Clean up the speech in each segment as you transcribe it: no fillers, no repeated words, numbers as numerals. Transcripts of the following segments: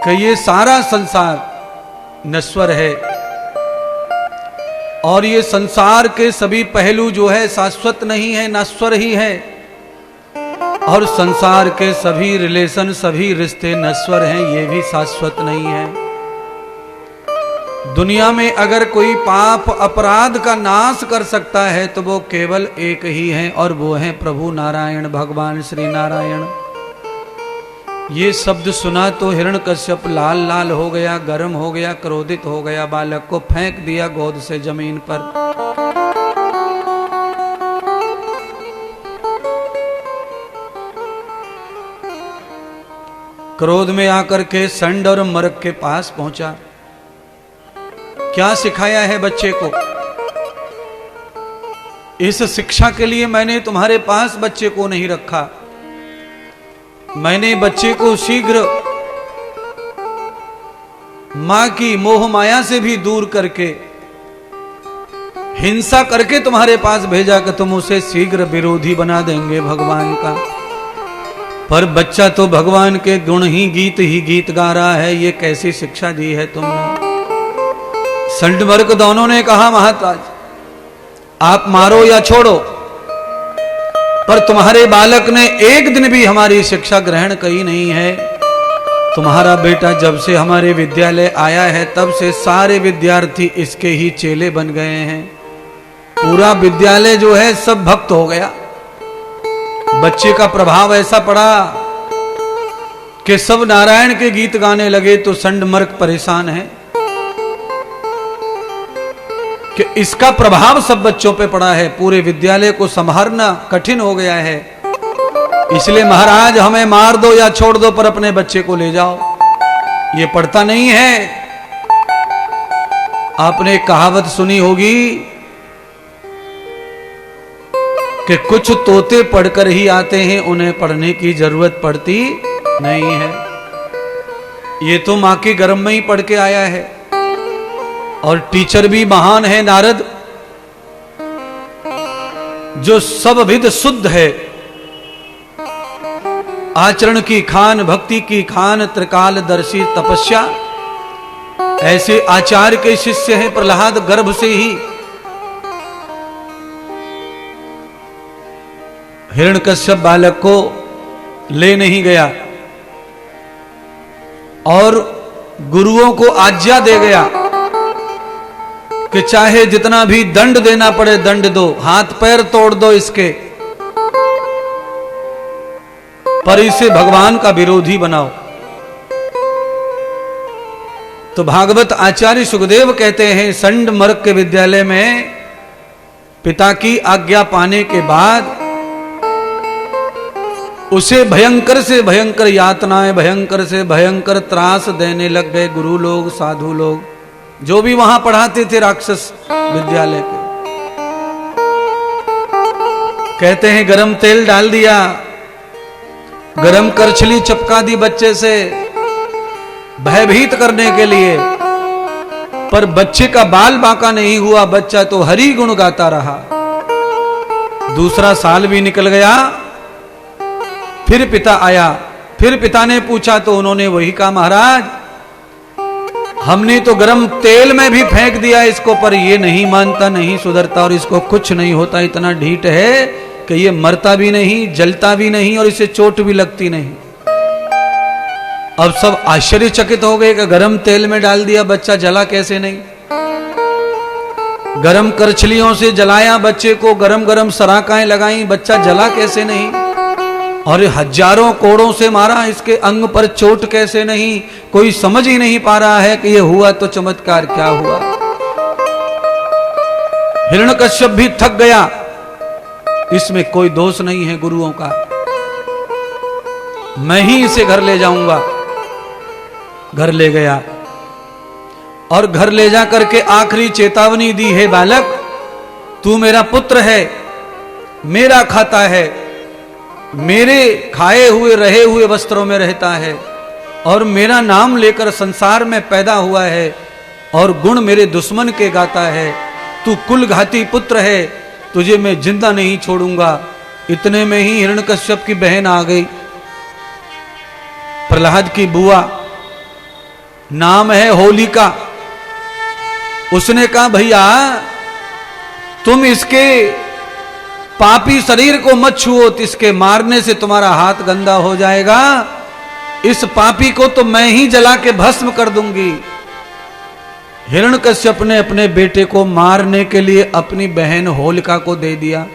कि ये सारा संसार नश्वर है और ये संसार के सभी पहलू जो है शाश्वत नहीं है, नश्वर ही है। और संसार के सभी रिलेशन, सभी रिश्ते नश्वर हैं, ये भी शाश्वत नहीं है। दुनिया में अगर कोई पाप अपराध का नाश कर सकता है तो वो केवल एक ही है और वो है प्रभु नारायण, भगवान श्री नारायण। ये शब्द सुना तो हिरण्यकश्यप लाल लाल हो गया, गर्म हो गया, क्रोधित हो गया, बालक को फेंक दिया गोद से जमीन पर। क्रोध में आकर के संड और मर्ग के पास पहुंचा। क्या सिखाया है बच्चे को? इस शिक्षा के लिए मैंने तुम्हारे पास बच्चे को नहीं रखा। मैंने बच्चे को शीघ्र मां की मोह माया से भी दूर करके हिंसा करके तुम्हारे पास भेजा कि तुम उसे शीघ्र विरोधी बना देंगे भगवान का। पर बच्चा तो भगवान के गुण ही गीत गा रहा है। ये कैसी शिक्षा दी है तुमने? संडमर्क दोनों ने कहा महाराज आप मारो या छोड़ो, पर तुम्हारे बालक ने एक दिन भी हमारी शिक्षा ग्रहण की नहीं है। तुम्हारा बेटा जब से हमारे विद्यालय आया है तब से सारे विद्यार्थी इसके ही चेले बन गए हैं। पूरा विद्यालय जो है सब भक्त हो गया। बच्चे का प्रभाव ऐसा पड़ा कि सब नारायण के गीत गाने लगे तो संडमर्क परेशान है कि इसका प्रभाव सब बच्चों पे पड़ा है। पूरे विद्यालय को संभालना कठिन हो गया है। इसलिए महाराज हमें मार दो या छोड़ दो, पर अपने बच्चे को ले जाओ। ये पढ़ता नहीं है। आपने एक कहावत सुनी होगी कि कुछ तोते पढ़कर ही आते हैं, उन्हें पढ़ने की जरूरत पड़ती नहीं है। ये तो मां के गर्भ में ही पढ़ के आया है। और टीचर भी महान है नारद, जो सब विध शुद्ध है। आचरण की खान, भक्ति की खान, त्रिकालदर्शी तपस्या। ऐसे आचार्य के शिष्य हैं प्रहलाद। गर्भ से ही हिरण्यकश्यप बालक को ले नहीं गया और गुरुओं को आज्ञा दे गया कि चाहे जितना भी दंड देना पड़े दंड दो, हाथ पैर तोड़ दो इसके, पर इसे भगवान का विरोधी बनाओ। तो भागवत आचार्य सुखदेव कहते हैं संडमर्क के विद्यालय में पिता की आज्ञा पाने के बाद उसे भयंकर से भयंकर यातनाएं, भयंकर से भयंकर त्रास देने लग गए गुरु लोग, साधु लोग, जो भी वहां पढ़ाते थे राक्षस विद्यालय के। कहते हैं गरम तेल डाल दिया, गरम करछली चपका दी बच्चे से भयभीत करने के लिए, पर बच्चे का बाल बांका नहीं हुआ। बच्चा तो हरि गुण गाता रहा। दूसरा साल भी निकल गया। फिर पिता आया। फिर पिता ने पूछा तो उन्होंने वही कहा महाराज हमने तो गरम तेल में भी फेंक दिया इसको, पर ये नहीं मानता, नहीं सुधरता और इसको कुछ नहीं होता। इतना ढीठ है कि ये मरता भी नहीं, जलता भी नहीं और इसे चोट भी लगती नहीं। अब सब आश्चर्यचकित हो गए कि गरम तेल में डाल दिया, बच्चा जला कैसे नहीं। गरम करछलियों से जलाया बच्चे को, गरम गरम सराकाएं लगाई, बच्चा जला कैसे नहीं। और हजारों कोड़ों से मारा, इसके अंग पर चोट कैसे नहीं। कोई समझ ही नहीं पा रहा है कि ये हुआ तो चमत्कार क्या हुआ। हिरण्यकश्यप भी थक गया। इसमें कोई दोष नहीं है गुरुओं का, मैं ही इसे घर ले जाऊंगा। घर ले गया और घर ले जा करके आखिरी चेतावनी दी है बालक तू मेरा पुत्र है, मेरा खाता है, मेरे खाए हुए रहे हुए वस्त्रों में रहता है और मेरा नाम लेकर संसार में पैदा हुआ है और गुण मेरे दुश्मन के गाता है। तू कुलघाती पुत्र है, तुझे मैं जिंदा नहीं छोड़ूंगा। इतने में ही हिरण्यकश्यप की बहन आ गई, प्रहलाद की बुआ नाम है होलिका। उसने कहा भैया तुम इसके पापी शरीर को मत छुओ, इसके मारने से तुम्हारा हाथ गंदा हो जाएगा। इस पापी को तो मैं ही जला के भस्म कर दूंगी। हिरण्यकश्यप ने अपने बेटे को मारने के लिए अपनी बहन होलिका को दे दिया।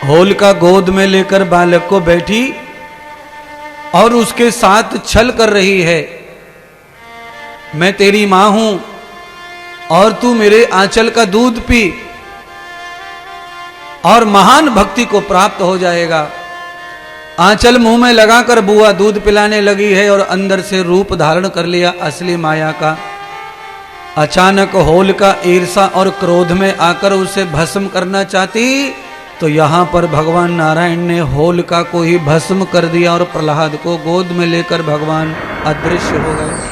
होलिका गोद में लेकर बालक को बैठी और उसके साथ छल कर रही है। मैं तेरी मां हूं और तू मेरे आंचल का दूध पी और महान भक्ति को प्राप्त हो जाएगा। आंचल मुंह में लगाकर बुआ दूध पिलाने लगी है और अंदर से रूप धारण कर लिया असली माया का। अचानक होलिका ईर्षा और क्रोध में आकर उसे भस्म करना चाहती, तो यहां पर भगवान नारायण ने होलिका को ही भस्म कर दिया और प्रहलाद को गोद में लेकर भगवान अदृश्य हो गए।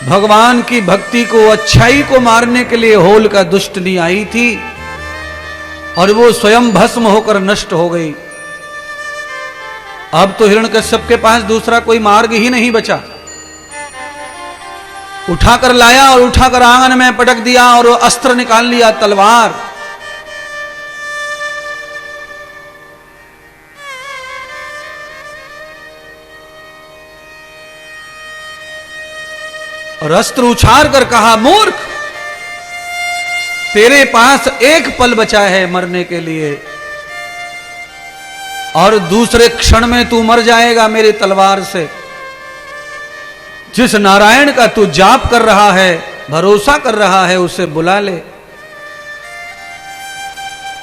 भगवान की भक्ति को, अच्छाई को मारने के लिए होलिका दुष्टनी आई थी और वो स्वयं भस्म होकर नष्ट हो गई। अब तो हिरण्यकश्यप के पास दूसरा कोई मार्ग ही नहीं बचा। उठाकर लाया और उठाकर आंगन में पटक दिया और वो अस्त्र निकाल लिया, तलवार। और अस्त्र उछाल कर कहा, मूर्ख, तेरे पास एक पल बचा है मरने के लिए और दूसरे क्षण में तू मर जाएगा मेरी तलवार से। जिस नारायण का तू जाप कर रहा है, भरोसा कर रहा है, उसे बुला ले।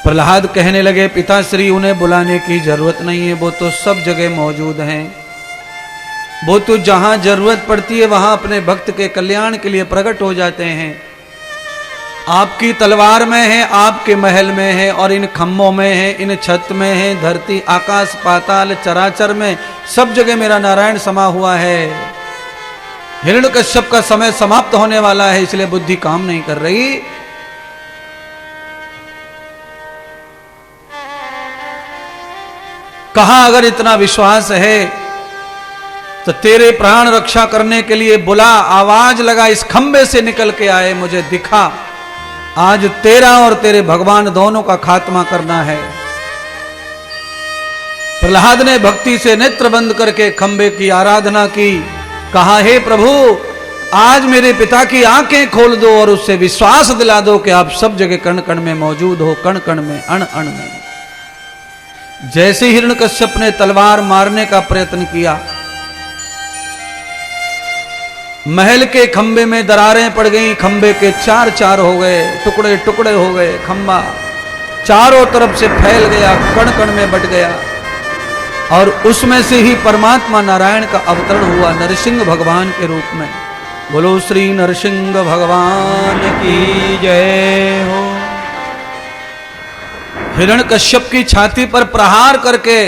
प्रहलाद कहने लगे, पिताश्री उन्हें बुलाने की जरूरत नहीं है, वो तो सब जगह मौजूद हैं। वो तो जहां जरूरत पड़ती है वहां अपने भक्त के कल्याण के लिए प्रकट हो जाते हैं। आपकी तलवार में है, आपके महल में है और इन खम्भों में है, इन छत में है, धरती आकाश पाताल चराचर में सब जगह मेरा नारायण समा हुआ है। हिरण्यकश्यप का समय समाप्त होने वाला है, इसलिए बुद्धि काम नहीं कर रही। कहा अगर इतना विश्वास है तो तेरे प्राण रक्षा करने के लिए बुला, आवाज लगा, इस खंबे से निकल के आए, मुझे दिखा। आज तेरा और तेरे भगवान दोनों का खात्मा करना है। प्रहलाद ने भक्ति से नेत्र बंद करके खंबे की आराधना की। कहा, हे प्रभु, आज मेरे पिता की आंखें खोल दो और उससे विश्वास दिला दो कि आप सब जगह कण कण में मौजूद हो, कण कण में, अण अण में। जैसे हिरण्यकश्यप ने तलवार मारने का प्रयत्न किया, महल के खंबे में दरारें पड़ गईं, खंबे के चार चार हो गए, टुकड़े टुकड़े हो गए, खंबा चारों तरफ से फैल गया, कण कण में बट गया और उसमें से ही परमात्मा नारायण का अवतरण हुआ नरसिंह भगवान के रूप में। बोलो श्री नरसिंह भगवान की जय हो। हिरण्यकश्यप की छाती पर प्रहार करके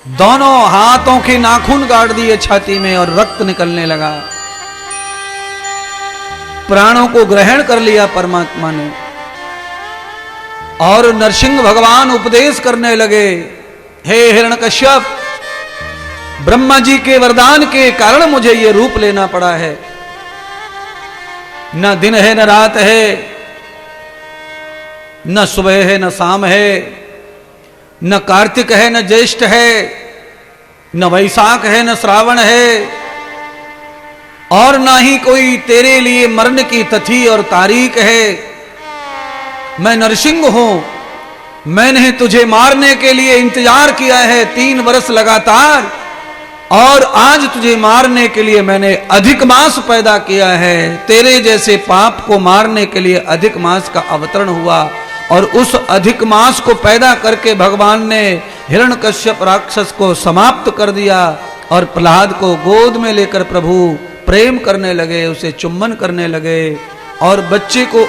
दोनों हाथों के नाखून गाड़ दिए छाती में और रक्त निकलने लगा। प्राणों को ग्रहण कर लिया परमात्मा ने और नरसिंह भगवान उपदेश करने लगे, हे हिरण्यकश्यप, ब्रह्मा जी के वरदान के कारण मुझे ये रूप लेना पड़ा है। न दिन है न रात है, न सुबह है न शाम है, न कार्तिक है न ज्येष्ठ है, न वैशाख है न श्रावण है और ना ही कोई तेरे लिए मरने की तिथि और तारीख है। मैं नरसिंह हूं, मैंने तुझे मारने के लिए इंतजार किया है 3 वर्ष लगातार और आज तुझे मारने के लिए मैंने अधिक मास पैदा किया है। तेरे जैसे पाप को मारने के लिए अधिक मास का अवतरण हुआ और उस अधिक मास को पैदा करके भगवान ने हिरण्यकश्यप राक्षस को समाप्त कर दिया और प्रहलाद को गोद में लेकर प्रभु प्रेम करने लगे, उसे चुम्बन करने लगे और बच्चे को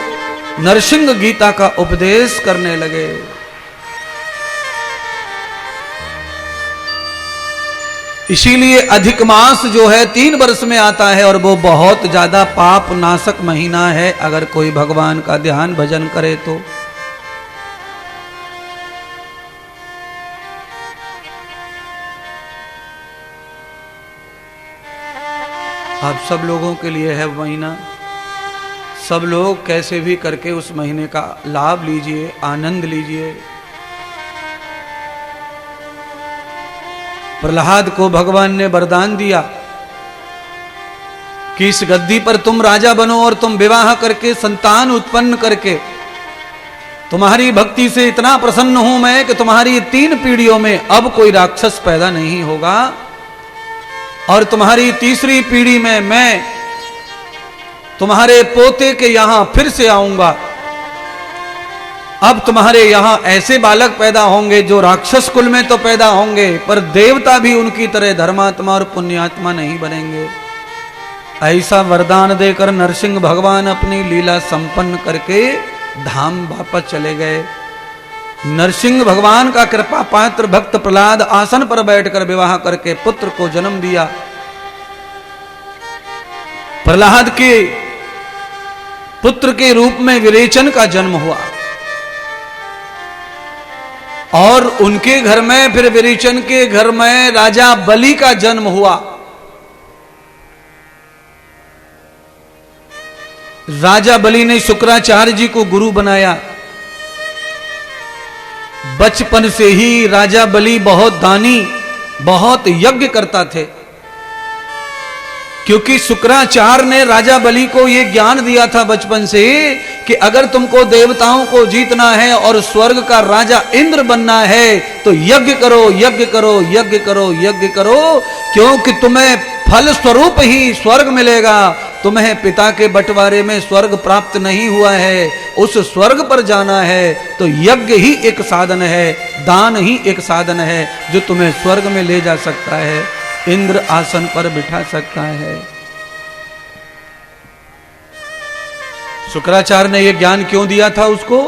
नरसिंह गीता का उपदेश करने लगे। इसीलिए अधिक मास जो है 3 वर्ष में आता है और वो बहुत ज्यादा पाप नाशक महीना है अगर कोई भगवान का ध्यान भजन करे तो। आप सब लोगों के लिए है महीना, सब लोग कैसे भी करके उस महीने का लाभ लीजिए, आनंद लीजिए। प्रहलाद को भगवान ने वरदान दिया कि इस गद्दी पर तुम राजा बनो और तुम विवाह करके संतान उत्पन्न करके, तुम्हारी भक्ति से इतना प्रसन्न हूं मैं कि तुम्हारी 3 पीढ़ियों में अब कोई राक्षस पैदा नहीं होगा, और तुम्हारी 3री पीढ़ी में मैं तुम्हारे पोते के यहां फिर से आऊंगा। अब तुम्हारे यहां ऐसे बालक पैदा होंगे जो राक्षस कुल में तो पैदा होंगे, पर देवता भी उनकी तरह धर्मात्मा और पुण्यात्मा नहीं बनेंगे। ऐसा वरदान देकर नरसिंह भगवान अपनी लीला संपन्न करके धाम वापस चले गए। नरसिंह भगवान का कृपा पात्र भक्त प्रहलाद आसन पर बैठकर विवाह करके पुत्र को जन्म दिया। प्रहलाद के पुत्र के रूप में विरेचन का जन्म हुआ, और उनके घर में फिर विरेचन के घर में राजा बलि का जन्म हुआ। राजा बलि ने शुक्राचार्य जी को गुरु बनाया। बचपन से ही राजा बलि बहुत दानी, बहुत यज्ञ करता थे, क्योंकि शुक्राचार्य ने राजा बलि को यह ज्ञान दिया था बचपन से कि अगर तुमको देवताओं को जीतना है और स्वर्ग का राजा इंद्र बनना है तो यज्ञ करो, यज्ञ करो, यज्ञ करो, यज्ञ करो, क्योंकि तुम्हें फल स्वरूप ही स्वर्ग मिलेगा। तुम्हें पिता के बंटवारे में स्वर्ग प्राप्त नहीं हुआ है, उस स्वर्ग पर जाना है तो यज्ञ ही एक साधन है, दान ही एक साधन है जो तुम्हें स्वर्ग में ले जा सकता है, इंद्र आसन पर बिठा सकता है। शुक्राचार्य ने यह ज्ञान क्यों दिया था उसको?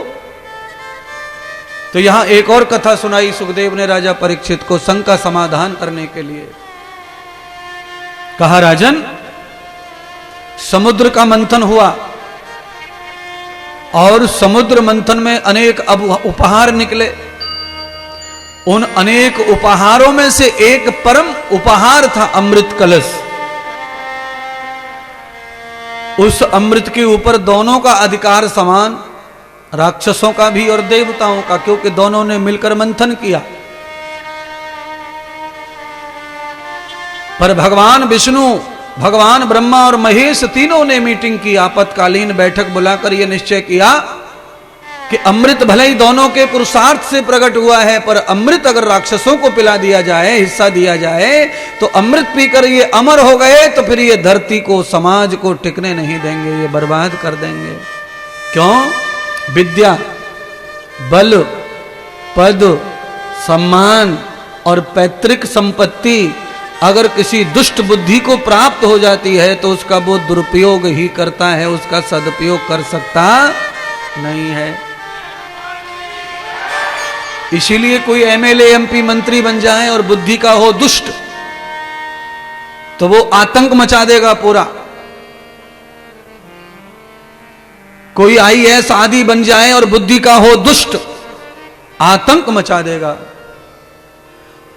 तो यहां एक और कथा सुनाई सुखदेव ने राजा परीक्षित को शंका समाधान करने के लिए। कहा, राजन, समुद्र का मंथन हुआ और समुद्र मंथन में अनेक उपहार निकले। उन अनेक उपहारों में से एक परम उपहार था अमृत कलश। उस अमृत के ऊपर दोनों का अधिकार समान, राक्षसों का भी और देवताओं का, क्योंकि दोनों ने मिलकर मंथन किया। पर भगवान विष्णु, भगवान ब्रह्मा और महेश तीनों ने मीटिंग की, आपातकालीन बैठक बुलाकर यह निश्चय किया कि अमृत भले ही दोनों के पुरुषार्थ से प्रकट हुआ है, पर अमृत अगर राक्षसों को पिला दिया जाए, हिस्सा दिया जाए, तो अमृत पीकर ये अमर हो गए तो फिर ये धरती को, समाज को टिकने नहीं देंगे, ये बर्बाद कर देंगे। क्यों? विद्या, बल, पद, सम्मान और पैतृक संपत्ति अगर किसी दुष्ट बुद्धि को प्राप्त हो जाती है तो उसका वो दुरुपयोग ही करता है, उसका सदुपयोग कर सकता नहीं है। इसीलिए कोई एमएलए, एमपी, मंत्री बन जाए और बुद्धि का हो दुष्ट तो वो आतंक मचा देगा पूरा। कोई आईएएस आदि बन जाए और बुद्धि का हो दुष्ट, आतंक मचा देगा।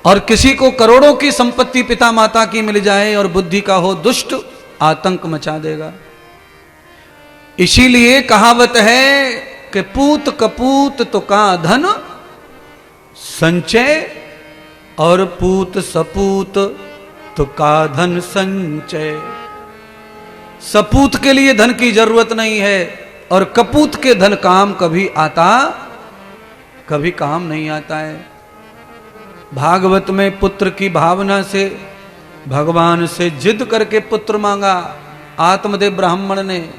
और किसी को करोड़ों की संपत्ति पिता माता की मिल जाए और बुद्धि का हो दुष्ट, आतंक मचा देगा। इसीलिए कहावत है कि पूत कपूत तो का धन संचय, और पूत सपूत तो का धन संचय। सपूत के लिए धन की जरूरत नहीं है, और कपूत के धन काम कभी काम नहीं आता है। भागवत में पुत्र की भावना से भगवान से जिद करके पुत्र मांगा आत्मदेव ब्राह्मण ने,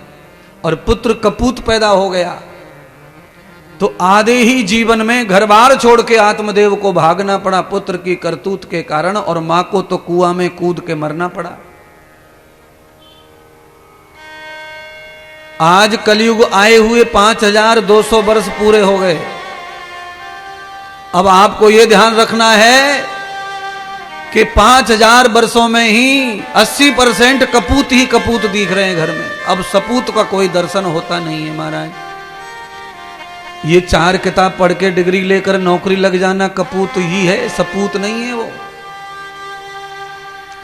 और पुत्र कपूत पैदा हो गया। तो आधे ही जीवन में घर बार छोड़ के आत्मदेव को भागना पड़ा पुत्र की करतूत के कारण, और मां को तो कुआं में कूद के मरना पड़ा। आज कलयुग आए हुए 5200 वर्ष पूरे हो गए। अब आपको यह ध्यान रखना है कि 5000 वर्षों में ही 80% कपूत ही कपूत दिख रहे हैं घर में। अब सपूत का कोई दर्शन होता नहीं है महाराज। ये 4 किताब पढ़ के डिग्री लेकर नौकरी लग जाना कपूत ही है, सपूत नहीं है वो।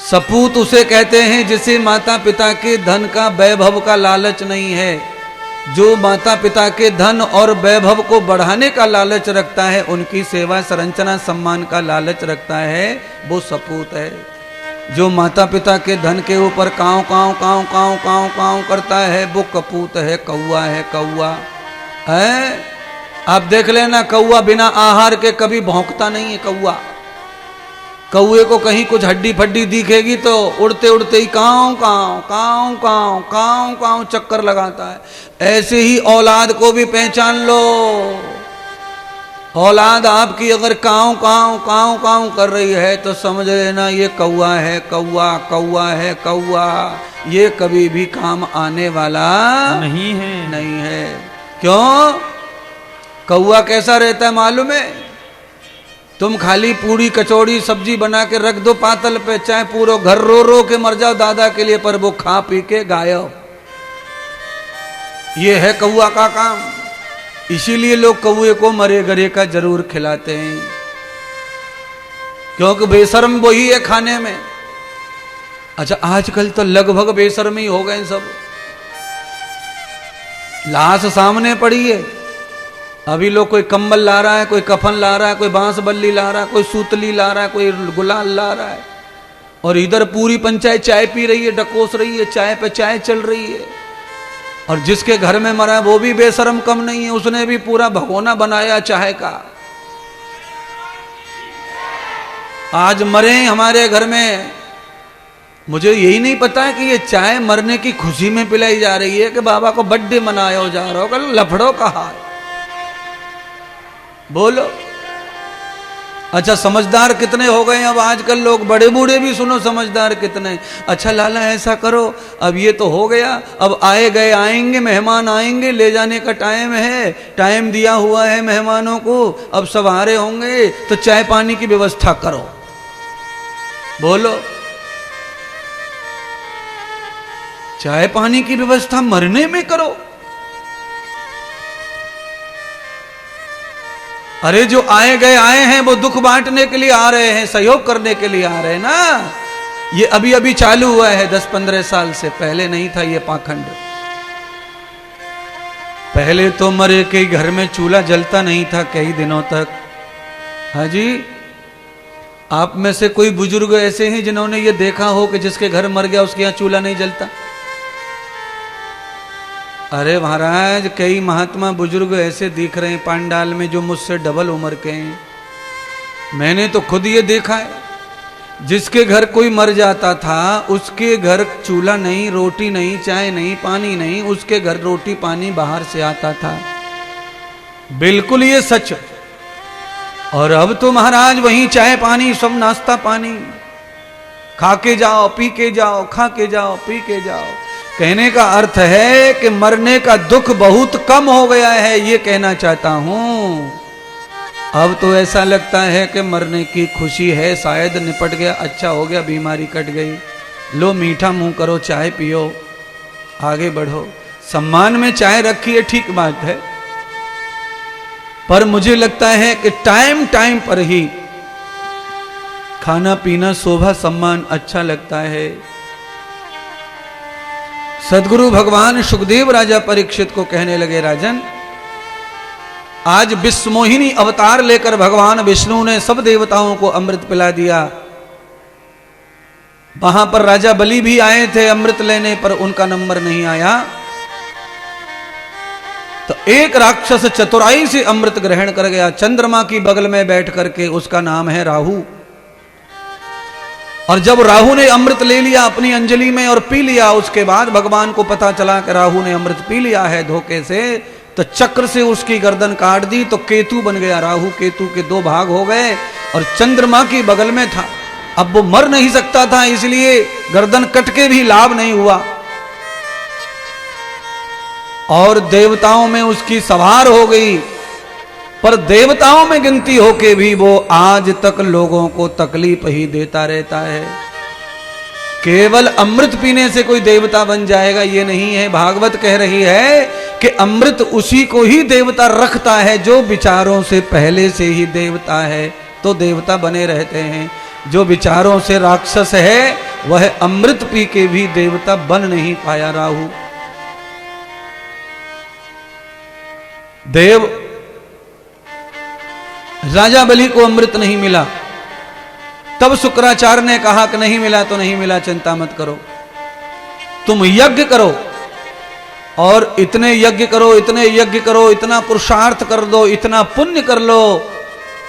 सपूत उसे कहते हैं जिसे माता पिता के धन का वैभव का लालच नहीं है। जो माता पिता के धन और वैभव को बढ़ाने का लालच रखता है, उनकी सेवा संरचना सम्मान का लालच रखता है, वो सपूत है। जो माता पिता के धन के ऊपर काँव काँव काँव काँव काँव काँव करता है, वो कपूत है, कौआ है, कौआ है। आप देख लेना, कौआ बिना आहार के कभी भौंकता नहीं है। कौए को कहीं कुछ हड्डी फड्डी दिखेगी तो उड़ते उड़ते ही काँव काँव काँव काँव काँव काँव चक्कर लगाता है। ऐसे ही औलाद को भी पहचान लो। औलाद आपकी अगर काँव काँव काँव काँव कर रही है तो समझ लेना ये कौआ है, कौआ कौआ है, कौआ। ये कभी भी काम आने वाला नहीं है। क्यों? कौआ कैसा रहता है मालूम है? तुम खाली पूड़ी कचौड़ी सब्जी बना के रख दो पातल पे, चाहे पूरा घर रो रो के मर जाओ दादा के लिए, पर वो खा पी के गायब। ये है कौआ का काम। इसीलिए लोग कौए को मरे गरे का जरूर खिलाते हैं, क्योंकि बेशर्म वही है खाने में। अच्छा, आजकल तो लगभग बेशर्म ही हो गए सब। लाश सामने पड़ी है, अभी लोग कोई कंबल ला रहा है, कोई कफन ला रहा है, कोई बांस बल्ली ला रहा है, कोई सूतली ला रहा है, कोई गुलाल ला रहा है, और इधर पूरी पंचायत चाय पी रही है, डकोस रही है, चाय पे चाय चल रही है। और जिसके घर में मरा है वो भी बेशरम कम नहीं है, उसने भी पूरा भगोना बनाया चाय का। आज मरे हमारे घर में, मुझे यही नहीं पता है कि ये चाय मरने की खुशी में पिलाई जा रही है कि बाबा को बर्थडे मनाया जा रहा होगा। लफड़ों का हाल बोलो। अच्छा, समझदार कितने हो गए अब आजकल लोग, बड़े बूढ़े भी सुनो समझदार कितने। अच्छा लाला ऐसा करो, अब ये तो हो गया, अब आए गए आएंगे, मेहमान आएंगे, ले जाने का टाइम है, टाइम दिया हुआ है मेहमानों को, अब सब आ रहे होंगे तो चाय पानी की व्यवस्था करो। बोलो, चाय पानी की व्यवस्था मरने में करो। अरे जो आए गए आए हैं वो दुख बांटने के लिए आ रहे हैं, सहयोग करने के लिए आ रहे हैं ना। ये अभी अभी चालू हुआ है, 10-15 साल से पहले नहीं था ये पाखंड। पहले तो मरे के घर में चूल्हा जलता नहीं था कई दिनों तक। हाँ जी, आप में से कोई बुजुर्ग ऐसे हैं जिन्होंने ये देखा हो कि जिसके घर मर गया उसके यहाँ चूल्हा नहीं जलता? अरे महाराज, कई महात्मा बुजुर्ग ऐसे दिख रहे हैं पांडाल में जो मुझसे डबल उम्र के हैं। मैंने तो खुद ये देखा है, जिसके घर कोई मर जाता था उसके घर चूल्हा नहीं, रोटी नहीं, चाय नहीं, पानी नहीं, उसके घर रोटी पानी बाहर से आता था। बिल्कुल ये सच। और अब तो महाराज वहीं चाय पानी, सब नाश्ता पानी, खा के जाओ, पी के जाओ, खा के जाओ, पी के जाओ। कहने का अर्थ है कि मरने का दुख बहुत कम हो गया है, ये कहना चाहता हूं। अब तो ऐसा लगता है कि मरने की खुशी है, शायद निपट गया, अच्छा हो गया, बीमारी कट गई। लो मीठा मुंह करो, चाय पियो, आगे बढ़ो। सम्मान में चाय रखी है, ठीक बात है, पर मुझे लगता है कि टाइम टाइम पर ही खाना पीना, शोभा सम्मान अच्छा लगता है। सदगुरु भगवान सुखदेव राजा परीक्षित को कहने लगे, राजन आज विश्वमोहिनी अवतार लेकर भगवान विष्णु ने सब देवताओं को अमृत पिला दिया। वहां पर राजा बलि भी आए थे अमृत लेने, पर उनका नंबर नहीं आया। तो एक राक्षस चतुराई से अमृत ग्रहण कर गया, चंद्रमा की बगल में बैठ करके, उसका नाम है राहु। और जब राहु ने अमृत ले लिया अपनी अंजलि में और पी लिया, उसके बाद भगवान को पता चला कि राहु ने अमृत पी लिया है धोखे से, तो चक्र से उसकी गर्दन काट दी, तो केतु बन गया। राहु केतु के दो भाग हो गए और चंद्रमा की बगल में था। अब वो मर नहीं सकता था, इसलिए गर्दन कट के भी लाभ नहीं हुआ। और देवताओं में उसकी सवार हो गई, पर देवताओं में गिनती होके भी वो आज तक लोगों को तकलीफ ही देता रहता है। केवल अमृत पीने से कोई देवता बन जाएगा ये नहीं है। भागवत कह रही है कि अमृत उसी को ही देवता रखता है जो विचारों से पहले से ही देवता है, तो देवता बने रहते हैं। जो विचारों से राक्षस है वह अमृत पी के भी देवता बन नहीं पाया राहु। देव राजा बलि को अमृत नहीं मिला, तब शुक्राचार्य ने कहा कि नहीं मिला तो नहीं मिला, चिंता मत करो, तुम यज्ञ करो और इतने यज्ञ करो, इतने यज्ञ करो, इतना पुरुषार्थ कर दो, इतना पुण्य कर लो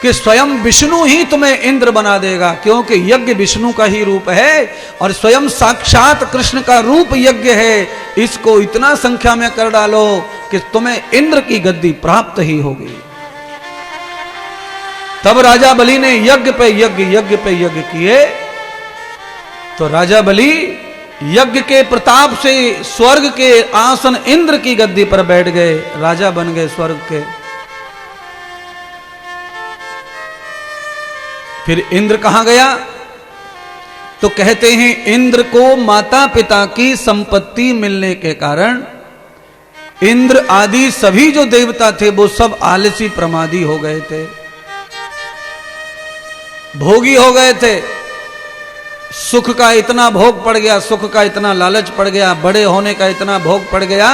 कि स्वयं विष्णु ही तुम्हें इंद्र बना देगा, क्योंकि यज्ञ विष्णु का ही रूप है और स्वयं साक्षात कृष्ण का रूप यज्ञ है। इसको इतना संख्या में कर डालो कि तुम्हें इंद्र की गद्दी प्राप्त ही होगी। तब राजा बलि ने यज्ञ पे यज्ञ किए, तो राजा बलि यज्ञ के प्रताप से स्वर्ग के आसन इंद्र की गद्दी पर बैठ गए, राजा बन गए स्वर्ग के। फिर इंद्र कहां गया? तो कहते हैं इंद्र को माता पिता की संपत्ति मिलने के कारण इंद्र आदि सभी जो देवता थे वो सब आलसी प्रमादी हो गए थे, भोगी हो गए थे। सुख का इतना भोग पड़ गया, सुख का इतना लालच पड़ गया, बड़े होने का इतना भोग पड़ गया,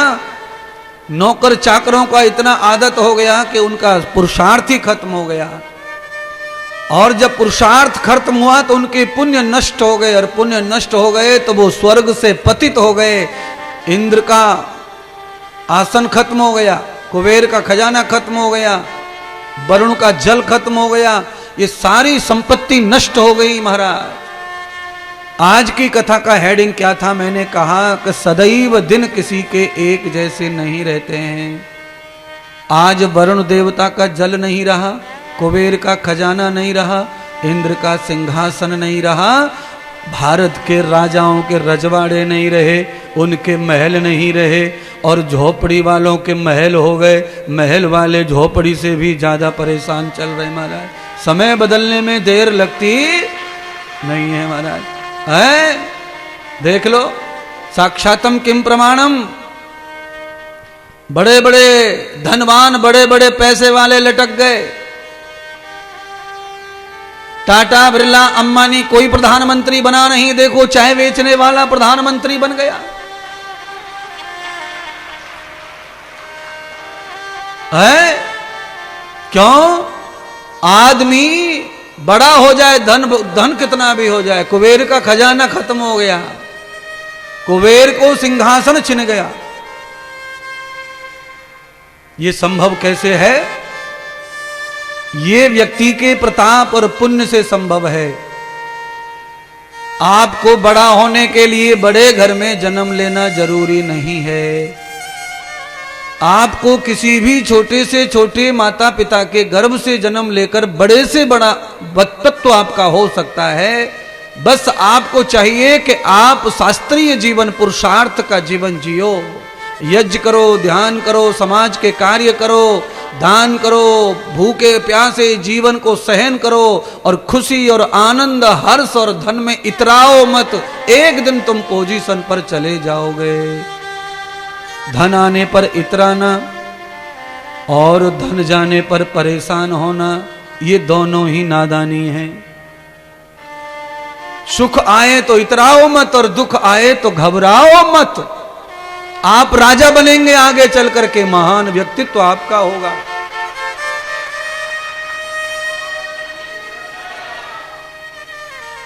नौकर चाकरों का इतना आदत हो गया कि उनका पुरुषार्थ ही खत्म हो गया। और जब पुरुषार्थ खत्म हुआ तो उनके पुण्य नष्ट हो गए, और पुण्य नष्ट हो गए तो वो स्वर्ग से पतित हो गए। इंद्र का आसन खत्म हो गया, कुबेर का खजाना खत्म हो गया, वरुण का जल खत्म हो गया, ये सारी संपत्ति नष्ट हो गई महाराज। आज की कथा का हेडिंग क्या था? मैंने कहा कि सदैव दिन किसी के एक जैसे नहीं रहते हैं। आज वरुण देवता का जल नहीं रहा, कुबेर का खजाना नहीं रहा, इंद्र का सिंहासन नहीं रहा, भारत के राजाओं के रजवाड़े नहीं रहे, उनके महल नहीं रहे, और झोपड़ी वालों के महल हो गए। महल वाले झोपड़ी से भी ज्यादा परेशान चल रहे महाराज। समय बदलने में देर लगती नहीं है महाराज, है? देख लो, साक्षातम किम प्रमाणम। बड़े बड़े धनवान, बड़े बड़े पैसे वाले लटक गए। टाटा, बिरला, अंबानी, कोई प्रधानमंत्री बना नहीं। देखो, चाय बेचने वाला प्रधानमंत्री बन गया है। क्यों? आदमी बड़ा हो जाए, धन कितना भी हो जाए, कुबेर का खजाना खत्म हो गया, कुबेर को सिंहासन छिन गया। ये संभव कैसे है? ये व्यक्ति के प्रताप और पुण्य से संभव है। आपको बड़ा होने के लिए बड़े घर में जन्म लेना जरूरी नहीं है। आपको किसी भी छोटे से छोटे माता पिता के गर्भ से जन्म लेकर बड़े से बड़ा व्यक्तित्व आपका हो सकता है। बस आपको चाहिए कि आप शास्त्रीय जीवन, पुरुषार्थ का जीवन जियो। यज्ञ करो, ध्यान करो, समाज के कार्य करो, दान करो, भूखे प्यासे जीवन को सहन करो, और खुशी और आनंद, हर्ष और धन में इतराओ मत। एक दिन तुम पोजीशन पर चले जाओगे। धन आने पर इतराना और धन जाने पर परेशान होना, ये दोनों ही नादानी है। सुख आए तो इतराओ मत और दुख आए तो घबराओ मत। आप राजा बनेंगे, आगे चल करके महान व्यक्तित्व आपका होगा।